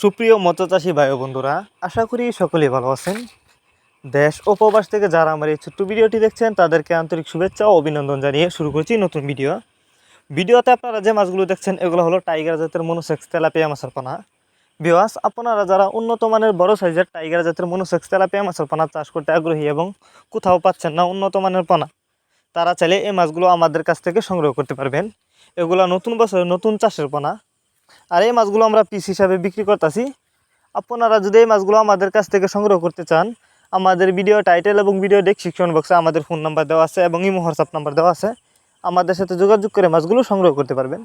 সুপ্রিয় মৎস্যচাষী ভাই ও বন্ধুরা, আশা করি সকলেই ভালো আছেন। দেশ ও প্রবাস থেকে যারা আমার এই ছোট্ট ভিডিওটি দেখছেন তাদেরকে আন্তরিক শুভেচ্ছা ও অভিনন্দন জানিয়ে শুরু করছি নতুন ভিডিওতে আপনারা যে মাছগুলো দেখছেন এগুলো হলো টাইগার জাতের মনোসেক্স তেলাপিয়া মাছের পোনা। ভিউয়ার্স, আপনারা যারা উন্নত মানের বড় সাইজের টাইগার জাতের মনোসেক্স তেলাপিয়া মাছের পোনা চাষ করতে আগ্রহী এবং কোথাও পাচ্ছেন না উন্নত মানের পোনা, তারা চাইলে এই মাছগুলো আমাদের কাছ থেকে সংগ্রহ করতে পারবেন। এগুলো নতুন বছরের নতুন চাষের পোনা, আর এই মাছগুলো আমরা পিস হিসাবে বিক্রি করতেছি। আপনারা যদি এই মাছগুলো আমাদের কাছ থেকে সংগ্রহ করতে চান, আমাদের ভিডিও টাইটেল এবং ভিডিও ডেসক্রিপশন বক্সে আমাদের ফোন নাম্বার দেওয়া আছে এবং ইমো হোয়াটসঅ্যাপ নাম্বার দেওয়া আছে। আমাদের সাথে যোগাযোগ করে মাছগুলো সংগ্রহ করতে পারবেন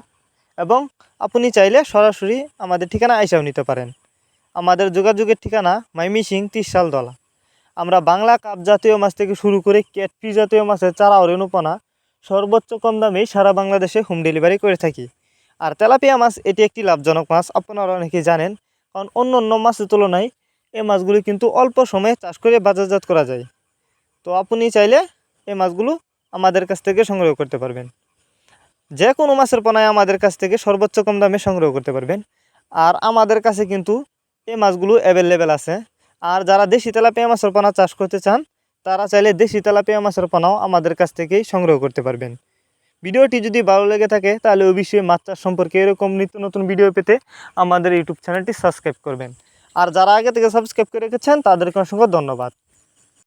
এবং আপনি চাইলে সরাসরি আমাদের ঠিকানা আইসাও নিতে পারেন। আমাদের যোগাযোগের ঠিকানা মাইমিসিং 30 সাল দলা। আমরা বাংলা কাপ জাতীয় মাছ থেকে শুরু করে ক্যাটফিশ জাতীয় মাছের চারা ও রেণুপোনা সর্বোচ্চ কম দামেই সারা বাংলাদেশে হোম ডেলিভারি করে থাকি। আর তেলাপিয়া মাছ এটি একটি লাভজনক মাছ, আপনারা অনেকেই জানেন, কারণ অন্য অন্য মাছের তুলনায় এই মাছগুলি কিন্তু অল্প সময়ে চাষ করে বাজারজাত করা যায়। তো আপনি চাইলে এই মাছগুলো আমাদের কাছ থেকে সংগ্রহ করতে পারবেন। যে কোনো মাছের পোনায় আমাদের কাছ থেকে সর্বোচ্চ কম দামে সংগ্রহ করতে পারবেন। আর আমাদের কাছে কিন্তু এই মাছগুলো অ্যাভেলেবেল আছে। আর যারা দেশি তেলাপিয়া মাছের পোনা চাষ করতে চান তারা চাইলে দেশি তেলাপিয়া মাছের পোনাও আমাদের কাছ থেকেই সংগ্রহ করতে পারবেন। ভিডিওটি যদি ভালো লেগে থাকে তাহলে অবশ্যই মাছ চাষ সম্পর্কে এরকম নিত্য নতুন ভিডিও পেতে আমাদের ইউটিউব চ্যানেলটি সাবস্ক্রাইব করবেন। আর যারা আগে থেকে সাবস্ক্রাইব করে রেখেছেন তাদেরকে অসংখ্য ধন্যবাদ।